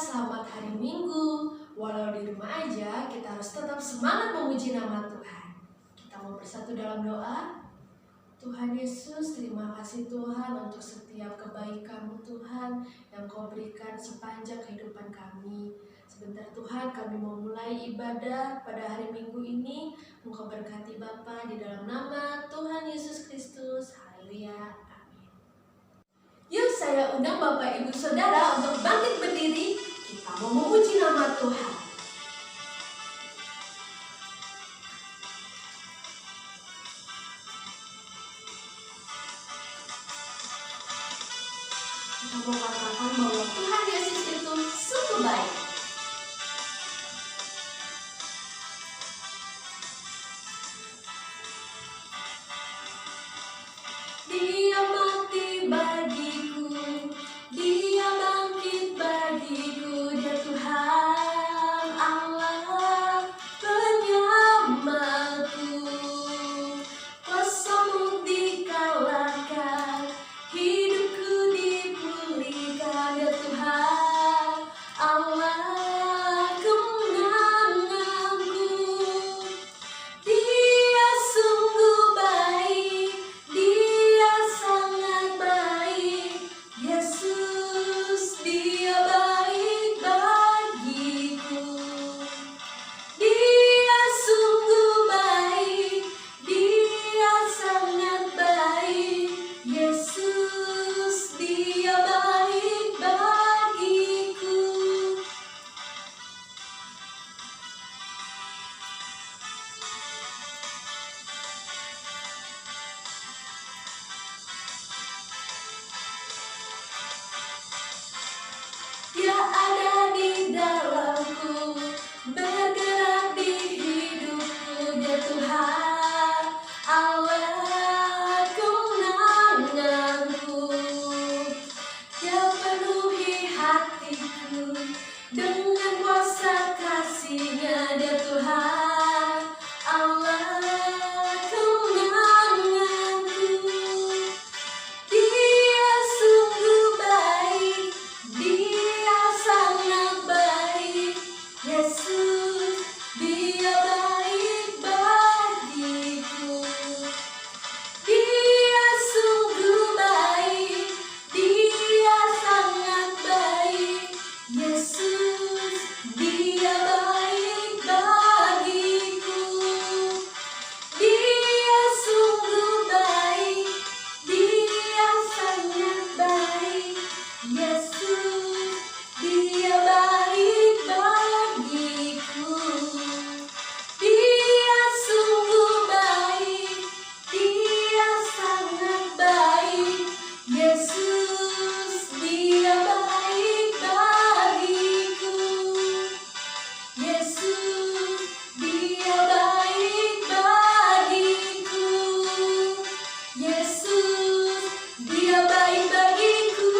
selamat hari Minggu. Walau di rumah aja, kita harus tetap semangat memuji nama Tuhan. Kita mau bersatu dalam doa. Tuhan Yesus, terima kasih Tuhan untuk setiap kebaikan-Mu Tuhan yang Kau berikan sepanjang kehidupan kami. Sebentar Tuhan, kami mau mulai ibadah pada hari Minggu ini. Engkau berkati Bapa di dalam nama Tuhan Yesus Kristus. Haleluya. Amin. Yuk saya undang Bapak Ibu Saudara untuk bangkit berdiri. Kita mau memuji nama Tuhan. Kita mau katakan bahwa Tuhan Yesus itu sungguh baik. Dia mati bagiku, Dia bangkit bagiku, Dia Tuhan Allah penyelamatku. Kuasa-Mu dikalahkan, hidupku dipulihkan, Dia Tuhan Allah kemenanganku. Dia sungguh baik, Dia sangat baik, Yesus Dia baik bagiku. Dia sungguh baik, Dia sangat baik, Yesus Dia baik bagiku. Dia ada di dalamku, bergerak di hidupku, Dia Tuhan Allah kemenanganku. Dia penuhi hatiku dengan kuasa kasih-Nya, Dia Tuhan Allah kemenanganku. Dia sungguh baik, Dia sangat baik, Yesus Dia baik bagiku. Dia sungguh baik, Dia sangat baik, Yesus Dia baik bagiku. Dia sungguh baik, Dia sangat baik, Yesus Dia baik bagiku. Dia sungguh baik, Dia sangat baik, Yesus Dia baik bagiku. Yesus Dia baik bagiku. Yesus Dia baik bagiku.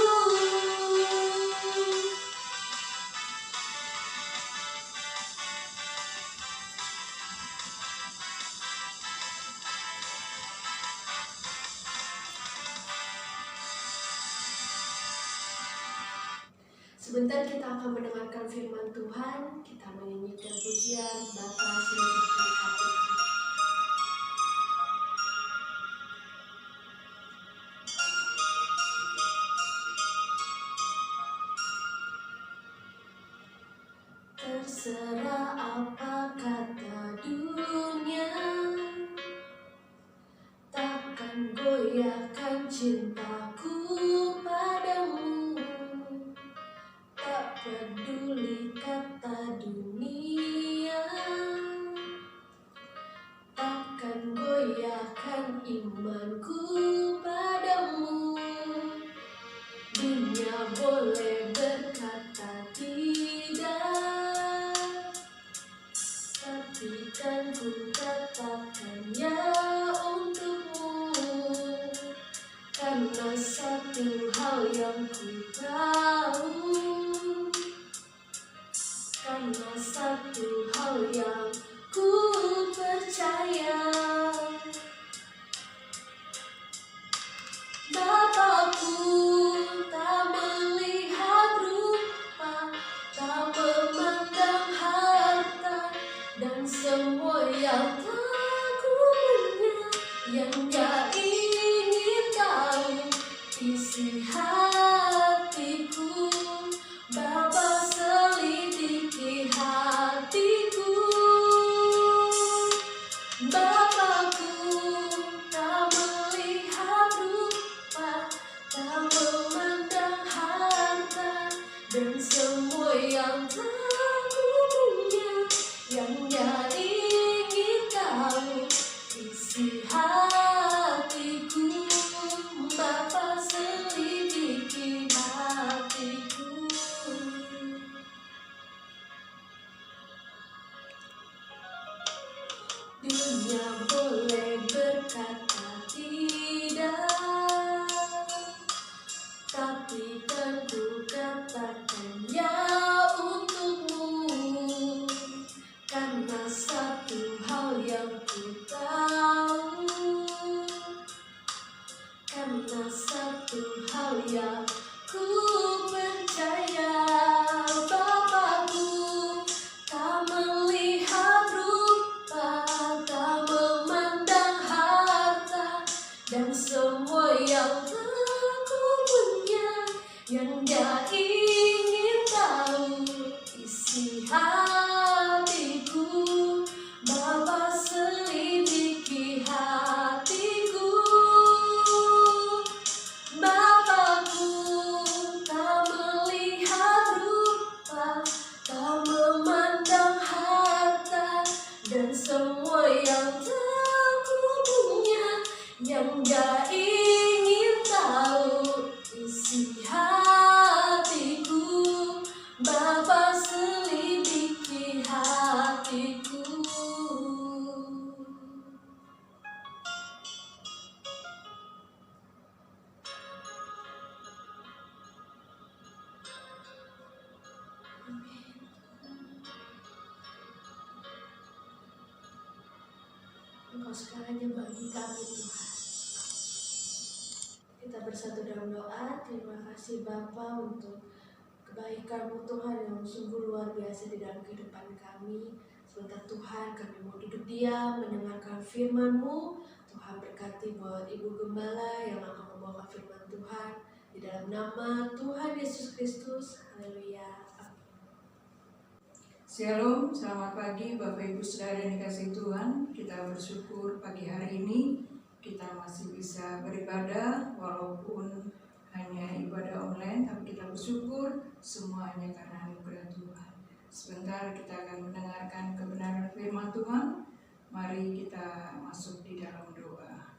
Sebentar kita akan mendengarkan firman Tuhan. Kita menyanyikan pujian Bapa Sedikit Hatiku. Terserah apa kata dunia, takkan goyahkan cintaku padamu. Tak peduli kata dunia, takkan goyahkan imanku padamu. Dunia boleh berkata tidak, tapi kan ku katakannya untukmu. Karena satu hal yang ku tahu, karena satu yang tak punya, yang gak ingin tahu isi hatiku. Bapa selidiki hatiku. Dunia boleh berkata tidak, tapi kan ku katakan ya untukmu. Karena satu hal yang ku tahu, karena satu hal yang ku percaya, Bapakku tak melihat rupa, tak memandang harta, dan semua yang tak ku punya, yang gak ingin tahu isi hatiku. Bapa selidiki hatiku. Bapakku tak melihat rupa, tak memandang harta, dan semua yang tak ku punya, yang gak ingin tahu isi hatiku. Bapa selidiki hatiku. Engkau segalanya bagi kami, Tuhan. Kita bersatu dalam doa. Terima kasih Bapa untuk kebaikan-Mu Tuhan yang sungguh luar biasa di dalam kehidupan kami. Sebentar Tuhan kami mau duduk diam mendengarkan firman-Mu. Tuhan berkati buat Ibu Gembala yang akan membawakan firman Tuhan. Di dalam nama Tuhan Yesus Kristus. Haleluya. Shalom, selamat pagi Bapak Ibu Saudara yang dikasihi Tuhan. Kita bersyukur pagi hari ini kita masih bisa beribadah walaupun hanya ibadah online, tapi kita bersyukur semuanya karena anugerah Tuhan. Sebentar kita akan mendengarkan kebenaran firman Tuhan. Mari kita masuk di dalam doa.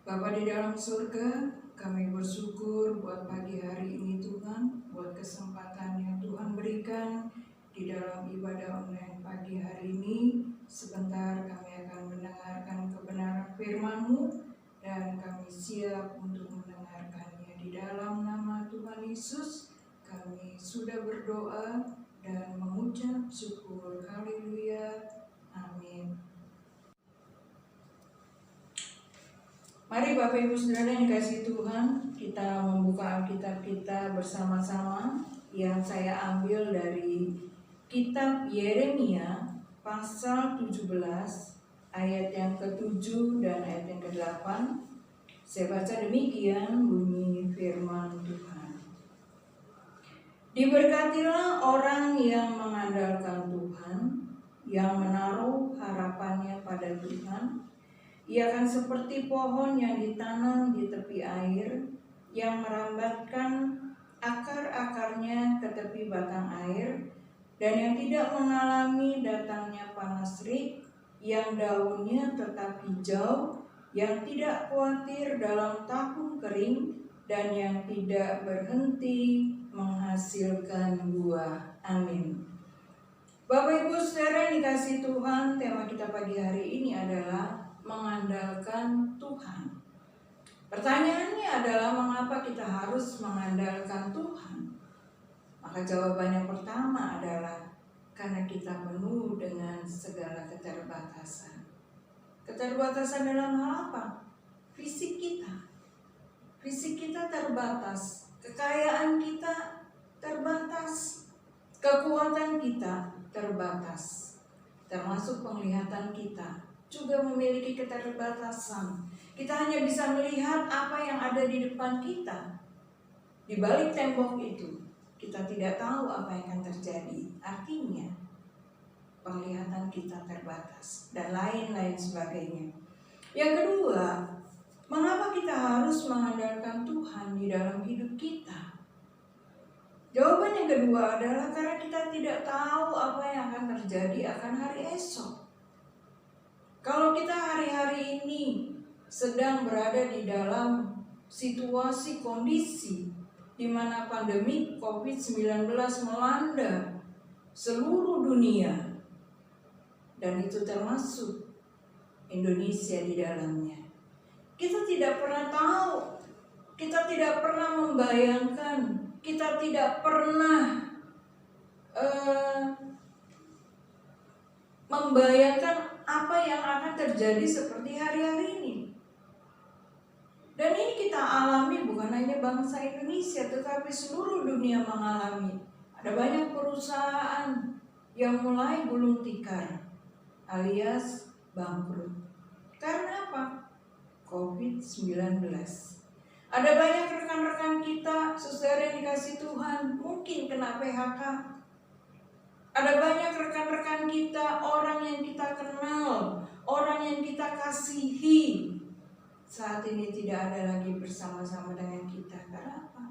Bapa di dalam surga, kami bersyukur buat pagi hari ini Tuhan, buat kesempatan yang Tuhan berikan di dalam ibadah online pagi hari ini. Sebentar kami akan mendengarkan kebenaran firman-Mu dan kami siap untuk mendengarkannya. Di dalam nama Tuhan Yesus kami sudah berdoa dan mengucap syukur. Haleluya. Amin. Mari Bapak Ibu Saudara yang dikasihi Tuhan, kita membuka Alkitab kita bersama-sama yang saya ambil dari Kitab Yeremia pasal 17 ayat yang ke-7 dan ayat yang ke-8. Saya baca demikian bunyi firman Tuhan. Diberkatilah orang yang mengandalkan Tuhan, yang menaruh harapannya pada Tuhan. Ia akan seperti pohon yang ditanam di tepi air, yang merambatkan akar-akarnya ke tepi batang air, dan yang tidak mengalami datangnya panas terik, yang daunnya tetap hijau, yang tidak khawatir dalam tahun kering, dan yang tidak berhenti menghasilkan buah. Amin. Bapak Ibu Saudara yang dikasihi Tuhan, tema kita pagi hari ini adalah mengandalkan Tuhan. Pertanyaannya adalah mengapa kita harus mengandalkan Tuhan? Maka jawaban yang pertama adalah karena kita penuh dengan segala keterbatasan. Keterbatasan dalam hal apa? Fisik kita. Fisik kita terbatas, kekayaan kita terbatas, kekuatan kita terbatas, termasuk penglihatan kita juga memiliki keterbatasan. Kita hanya bisa melihat apa yang ada di depan kita. Di balik tembok itu kita tidak tahu apa yang akan terjadi. Artinya penglihatan kita terbatas dan lain-lain sebagainya. Yang kedua, mengapa kita harus mengandalkan Tuhan di dalam hidup kita? Jawaban yang kedua adalah karena kita tidak tahu apa yang akan terjadi akan hari esok. Kalau kita hari-hari ini sedang berada di dalam situasi kondisi di mana pandemi COVID-19 melanda seluruh dunia, dan itu termasuk Indonesia di dalamnya. Kita tidak pernah tahu, kita tidak pernah membayangkan, kita tidak pernah membayangkan apa yang akan terjadi seperti hari-hari ini. Dan ini kita alami bukan hanya bangsa Indonesia, tetapi seluruh dunia mengalami. Ada banyak perusahaan yang mulai gulung tikar alias bangkrut. Karena apa? COVID-19. Ada banyak rekan-rekan kita, saudara yang dikasih Tuhan, mungkin kena PHK. Ada banyak rekan-rekan kita, orang yang kita kenal, orang yang kita kasihi, saat ini tidak ada lagi bersama-sama dengan kita. Karena apa?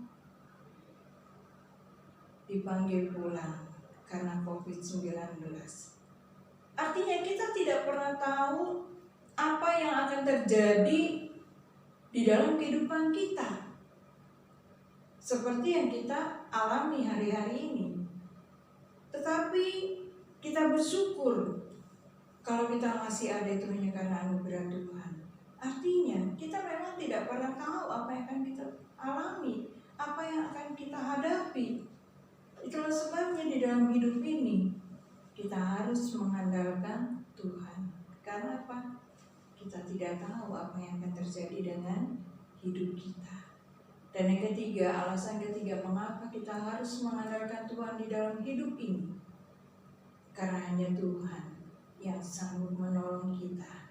Dipanggil pulang karena COVID-19. Artinya kita tidak pernah tahu apa yang akan terjadi di dalam kehidupan kita, seperti yang kita alami hari-hari ini. Tetapi kita bersyukur kalau kita masih ada, itu hanya karena anugerah Tuhan. Artinya kita memang tidak pernah tahu apa yang akan kita alami, apa yang akan kita hadapi. Itulah sebabnya di dalam hidup ini kita harus mengandalkan Tuhan. Karena apa? Kita tidak tahu apa yang akan terjadi dengan hidup kita. Dan yang ketiga, alasan ketiga mengapa kita harus mengandalkan Tuhan di dalam hidup ini. Karena hanya Tuhan yang sanggup menolong kita.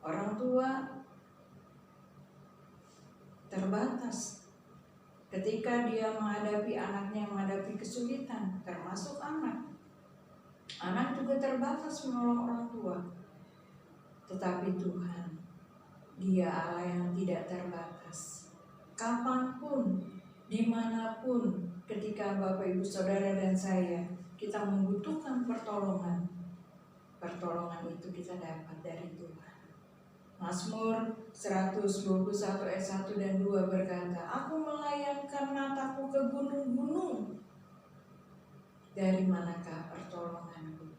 Orang tua terbatas ketika dia menghadapi anaknya yang menghadapi kesulitan, termasuk anak. Anak juga terbatas menolong orang tua. Tetapi Tuhan, Dia Allah yang tidak terbatas. Kapanpun, dimanapun, ketika Bapak Ibu Saudara dan saya, kita membutuhkan pertolongan, pertolongan itu kita dapat dari Tuhan. Mazmur 121 ayat 1 dan 2 berkata, "Aku melayangkan mataku ke gunung-gunung. Dari manakah pertolonganku?"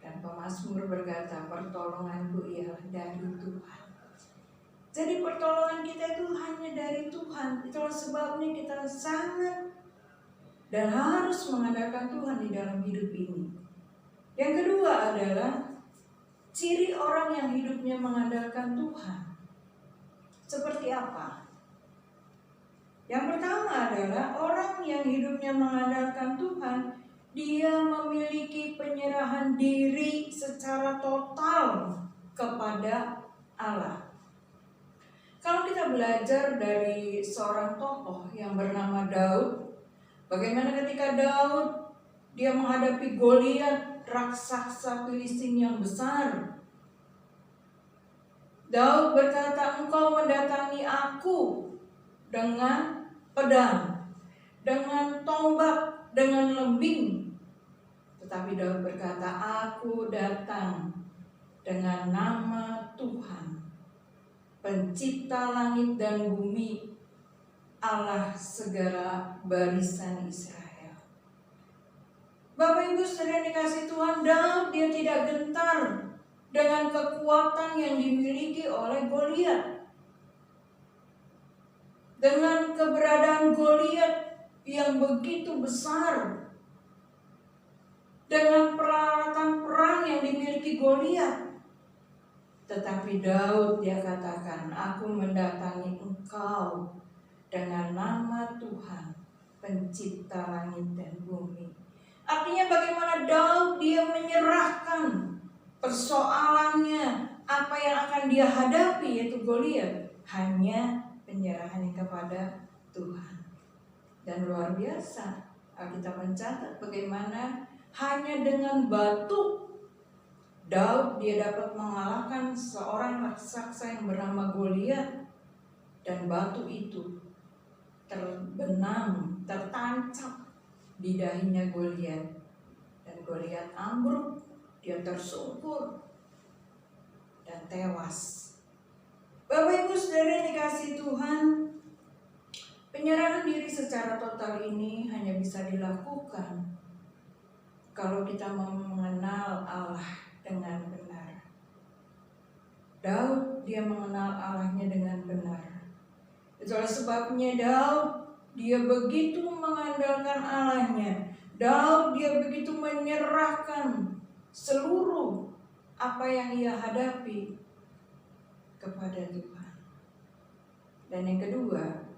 Dan pemazmur berkata, "Pertolonganku ialah dari Tuhan." Jadi pertolongan kita itu hanya dari Tuhan. Itulah sebabnya kita sangat dan harus mengandalkan Tuhan di dalam hidup ini. Yang kedua adalah ciri orang yang hidupnya mengandalkan Tuhan. Seperti apa? Yang pertama adalah orang yang hidupnya mengandalkan Tuhan, dia memiliki penyerahan diri secara total kepada Allah. Kalau kita belajar dari seorang tokoh yang bernama Daud, bagaimana ketika Daud dia menghadapi Goliat, raksasa Filistin yang besar. Daud berkata, "Engkau mendatangi aku dengan pedang, dengan tombak, dengan lembing." Tetapi Daud berkata, "Aku datang dengan nama Tuhan, Pencipta langit dan bumi, Allah segala barisan Israel." Bapak Ibu Saudara dikasih Tuhan, Daud dia tidak gentar dengan kekuatan yang dimiliki oleh Goliat. Dengan keberadaan Goliat yang begitu besar, dengan peralatan perang yang dimiliki Goliat, tetapi Daud dia katakan, "Aku mendatangi engkau dengan nama Tuhan, Pencipta langit dan bumi." Artinya bagaimana Daud dia menyerahkan persoalannya, apa yang akan dia hadapi yaitu Goliat, hanya penyerahannya kepada Tuhan. Dan luar biasa, Alkitab mencatat bagaimana hanya dengan batu Daud dia dapat mengalahkan seorang raksasa yang bernama Goliat, dan batu itu terbenam tertancap di dahinya Goliat, dan Goliat ambruk, dia tersungkur dan tewas. Bapak Ibu Saudara yang dikasihi Tuhan, penyerahan diri secara total ini hanya bisa dilakukan kalau kita mengenal Allah dengan benar. Daud dia mengenal Allahnya dengan benar. Itulah sebabnya Daud dia begitu mengandalkan Allahnya. Daud dia begitu menyerahkan seluruh apa yang ia hadapi kepada Tuhan. Dan yang kedua,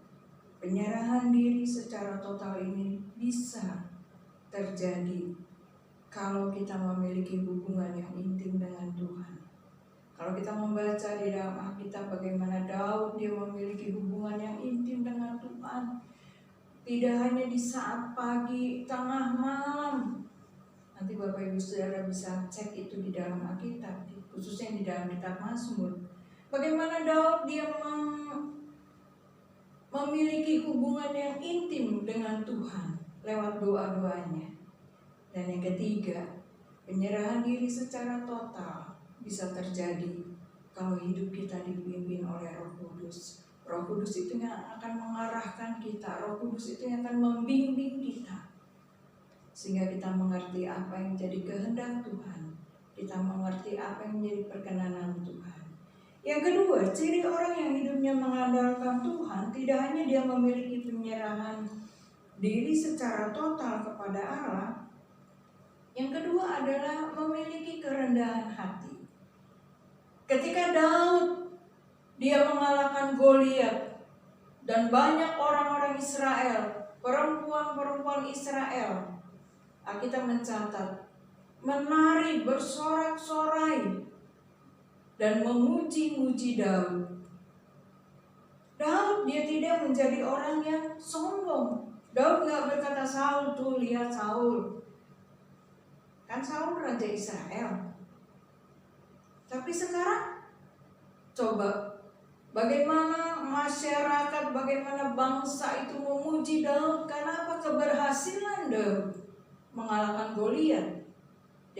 penyerahan diri secara total ini bisa terjadi kalau kita memiliki hubungan yang intim dengan Tuhan. Kalau kita membaca di dalam Alkitab bagaimana Daud dia memiliki hubungan yang intim dengan Tuhan, tidak hanya di saat pagi, tengah malam. Nanti Bapak Ibu Saudara bisa cek itu di dalam Alkitab, khususnya di dalam kitab Mazmur. Bagaimana Daud dia memiliki hubungan yang intim dengan Tuhan lewat doa-doanya. Dan yang ketiga, penyerahan diri secara total bisa terjadi kalau hidup kita dipimpin oleh Roh Kudus. Roh Kudus itu yang akan mengarahkan kita, Roh Kudus itu yang akan membimbing kita, sehingga kita mengerti apa yang menjadi kehendak Tuhan, kita mengerti apa yang menjadi perkenanan Tuhan. Yang kedua, ciri orang yang hidupnya mengandalkan Tuhan, tidak hanya dia memiliki penyerahan diri secara total kepada Allah, yang kedua adalah memiliki kerendahan hati. Ketika Daud dia mengalahkan Goliat dan banyak orang-orang Israel, perempuan-perempuan Israel, Alkitab mencatat menari bersorak-sorai dan memuji-muji Daud. Daud dia tidak menjadi orang yang sombong. Daud nggak berkata, Saul tuh lihat Saul, kan Saul raja Israel. Tapi sekarang coba bagaimana masyarakat, bagaimana bangsa itu memuji Daud karena apa? Keberhasilan Daud mengalahkan Goliat.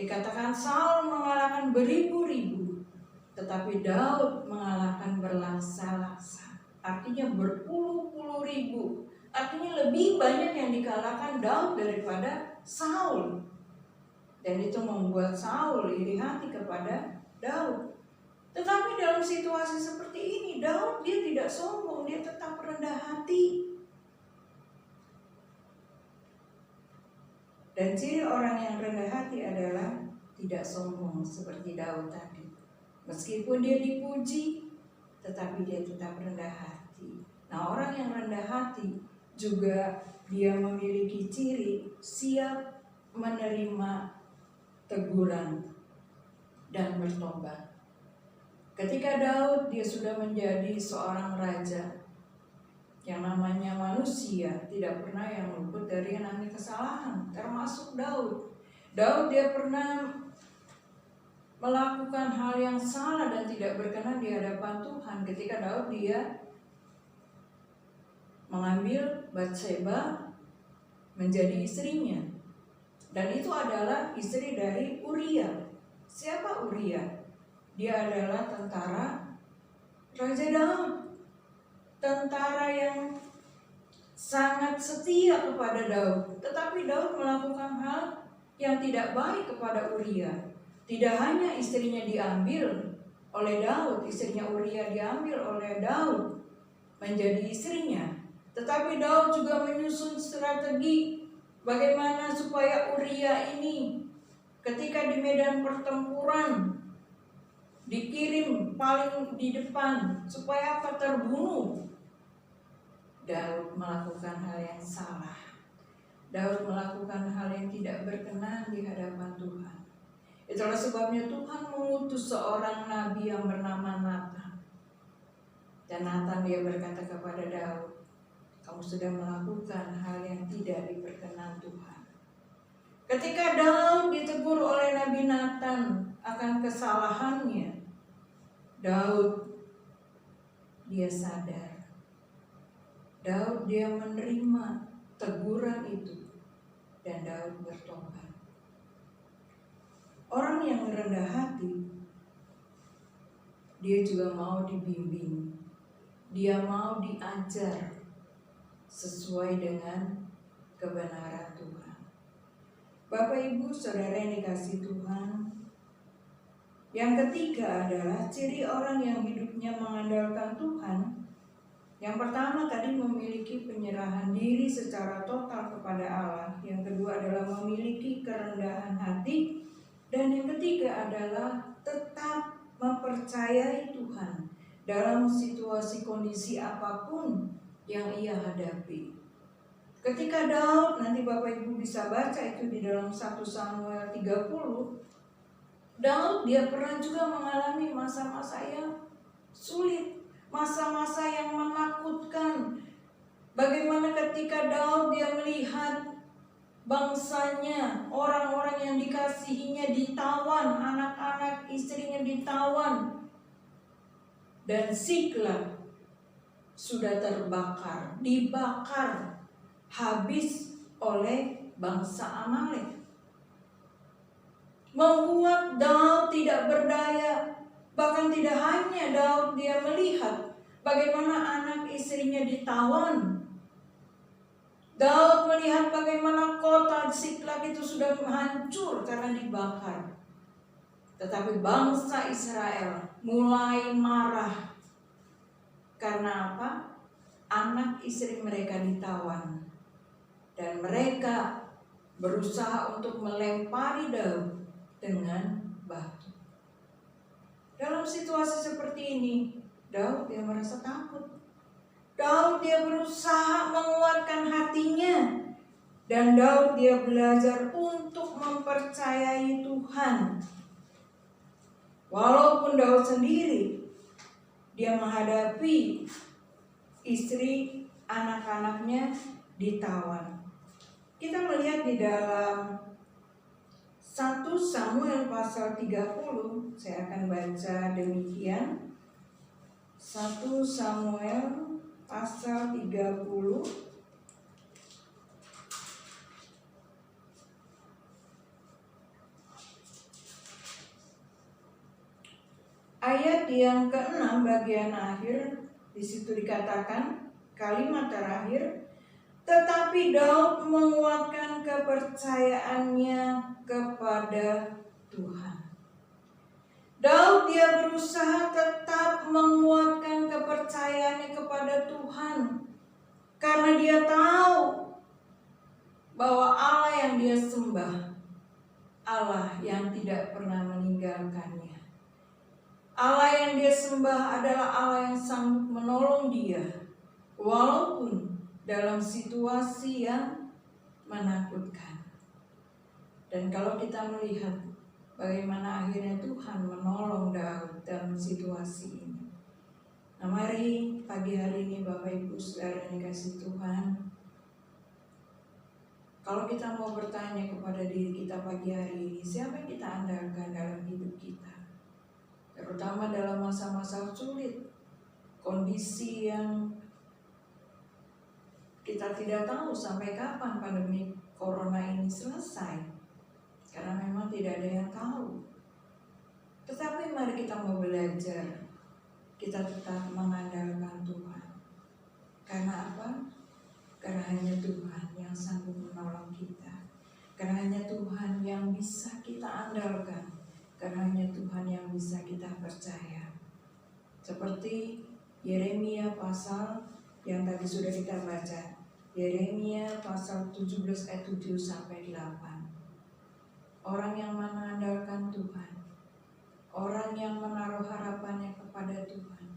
Dikatakan Saul mengalahkan beribu-ribu, tetapi Daud mengalahkan berlaksa-laksa. Artinya berpuluh-puluh ribu. Artinya lebih banyak yang dikalahkan Daud daripada Saul. Dan itu membuat Saul iri hati kepada Daud. Tetapi dalam situasi seperti ini, Daud dia tidak sombong, dia tetap rendah hati. Dan ciri orang yang rendah hati adalah tidak sombong seperti Daud tadi. Meskipun dia dipuji, tetapi dia tetap rendah hati. Nah, orang yang rendah hati juga dia memiliki ciri siap menerima teguran dan bertobat. Ketika Daud dia sudah menjadi seorang raja, yang namanya manusia tidak pernah yang luput dari yang namanya kesalahan, termasuk Daud. Daud dia pernah melakukan hal yang salah dan tidak berkenan di hadapan Tuhan ketika Daud dia mengambil Batseba menjadi istrinya. Dan itu adalah istri dari Uria. Siapa Uria? Dia adalah tentara Raja Daud. Tentara yang sangat setia kepada Daud. Tetapi Daud melakukan hal yang tidak baik kepada Uria. Tidak hanya istrinya diambil oleh Daud, istrinya Uria diambil oleh Daud menjadi istrinya. Tetapi Daud juga menyusun strategi bagaimana supaya Uria ini ketika di medan pertempuran dikirim paling di depan supaya apa? Terbunuh. Daud melakukan hal yang salah. Daud melakukan hal yang tidak berkenan di hadapan Tuhan. Itulah sebabnya Tuhan mengutus seorang nabi yang bernama Natan. Dan Natan dia berkata kepada Daud, kamu sudah melakukan hal yang tidak diperkenan Tuhan. Ketika Daud ditegur oleh Nabi Natan akan kesalahannya, Daud dia sadar. Daud dia menerima teguran itu dan Daud bertobat. Orang yang rendah hati, dia juga mau dibimbing, dia mau diajar sesuai dengan kebenaran Tuhan. Bapak Ibu Saudara yang dikasihi Tuhan, yang ketiga adalah ciri orang yang hidupnya mengandalkan Tuhan. Yang pertama tadi memiliki penyerahan diri secara total kepada Allah. Yang kedua adalah memiliki kerendahan hati. Dan yang ketiga adalah tetap mempercayai Tuhan dalam situasi kondisi apapun yang ia hadapi. Ketika Daud, nanti Bapak Ibu bisa baca itu di dalam 1 Samuel 30, Daud dia pernah juga mengalami masa-masa yang sulit, masa-masa yang menakutkan. Bagaimana ketika Daud dia melihat bangsanya, orang-orang yang dikasihinya ditawan, anak-anak istrinya ditawan, dan Siklag sudah terbakar, dibakar habis oleh bangsa Amalek. Membuat Daud tidak berdaya. Bahkan tidak hanya Daud dia melihat bagaimana anak istrinya ditawan. Daud melihat bagaimana kota Siklag itu sudah hancur karena dibakar. Tetapi bangsa Israel mulai marah. Karena apa? Anak istri mereka ditawan. Dan mereka berusaha untuk melempari Daud dengan batu. Dalam situasi seperti ini, Daud dia merasa takut. Daud dia berusaha menguatkan hatinya. Dan Daud dia belajar untuk mempercayai Tuhan. Walaupun Daud sendiri, dia menghadapi istri anak-anaknya ditawan. Kita melihat di dalam 1 Samuel pasal 30, saya akan baca demikian. 1 Samuel pasal 30 ayat yang ke-6 bagian akhir. Di situ dikatakan kalimat terakhir, tetapi Daud menguatkan kepercayaannya kepada Tuhan. Daud dia berusaha tetap menguatkan kepercayaannya kepada Tuhan. Karena dia tahu bahwa Allah yang dia sembah, Allah yang tidak pernah meninggalkannya. Allah yang dia sembah adalah Allah yang sanggup menolong dia. Walaupun dalam situasi yang menakutkan. Dan kalau kita melihat bagaimana akhirnya Tuhan menolong Daud dalam situasi ini. Nah, mari pagi hari ini Bapak Ibu Saudara yang dikasihi Tuhan, kalau kita mau bertanya kepada diri kita pagi hari ini, siapa yang kita andalkan dalam hidup kita? Terutama dalam masa-masa sulit, kondisi yang kita tidak tahu sampai kapan pandemi corona ini selesai. Karena memang tidak ada yang tahu. Tetapi mari kita mau belajar. Kita tetap mengandalkan Tuhan. Karena apa? Karena hanya Tuhan yang sanggup menolong kita. Karena hanya Tuhan yang bisa kita andalkan. Karena hanya Tuhan yang bisa kita percaya. Seperti Yeremia pasal yang tadi sudah kita baca. Yeremia pasal 17 ayat 7 sampai 8. Orang yang mengandalkan Tuhan, orang yang menaruh harapannya kepada Tuhan,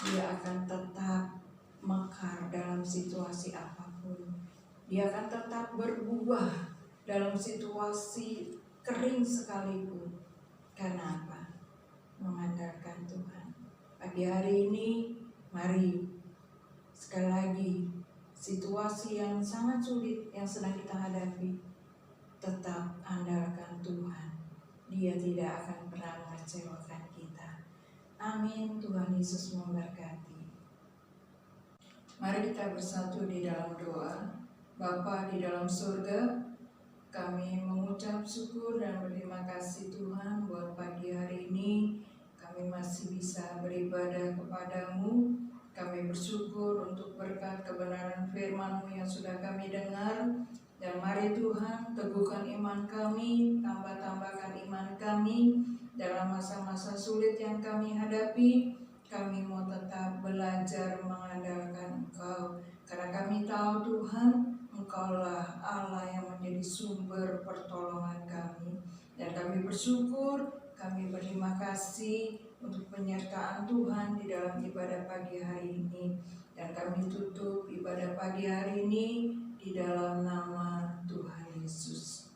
dia akan tetap mekar dalam situasi apapun. Dia akan tetap berbuah dalam situasi kering sekalipun. Karena apa? Mengandalkan Tuhan. Pagi hari ini, mari sekali lagi, situasi yang sangat sulit yang sedang kita hadapi, tetap andalkan Tuhan. Dia tidak akan pernah mengecewakan kita. Amin. Tuhan Yesus memberkati. Mari kita bersatu di dalam doa. Bapa di dalam surga, kami mengucap syukur dan berterima kasih Tuhan buat pagi hari ini kami masih bisa beribadah kepadamu. Kami bersyukur untuk berkat kebenaran firman-Mu yang sudah kami dengar. Dan mari Tuhan teguhkan iman kami, tambahkan iman kami dalam masa-masa sulit yang kami hadapi. Kami mau tetap belajar mengandalkan Engkau, karena kami tahu Tuhan, Engkaulah Allah yang menjadi sumber pertolongan kami. Dan kami bersyukur, kami berterima kasih untuk penyertaan Tuhan di dalam ibadah pagi hari ini. Dan kami tutup ibadah pagi hari ini di dalam nama Tuhan Yesus.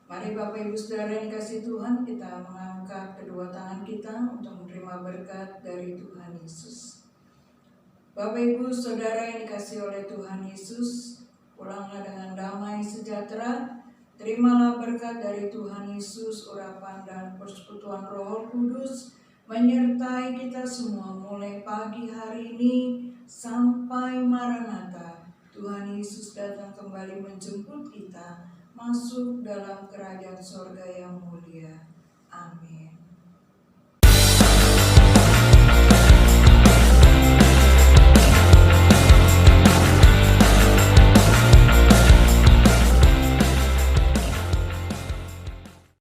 Mari Bapak Ibu Saudara yang dikasihi Tuhan, kita mengangkat kedua tangan kita untuk menerima berkat dari Tuhan Yesus. Bapak Ibu Saudara yang dikasihi oleh Tuhan Yesus, pulanglah dengan damai sejahtera. Terimalah berkat dari Tuhan Yesus, urapan dan persekutuan Roh Kudus menyertai kita semua mulai pagi hari ini sampai Maranatha. Tuhan Yesus datang kembali menjemput kita masuk dalam kerajaan sorga yang mulia. Amin.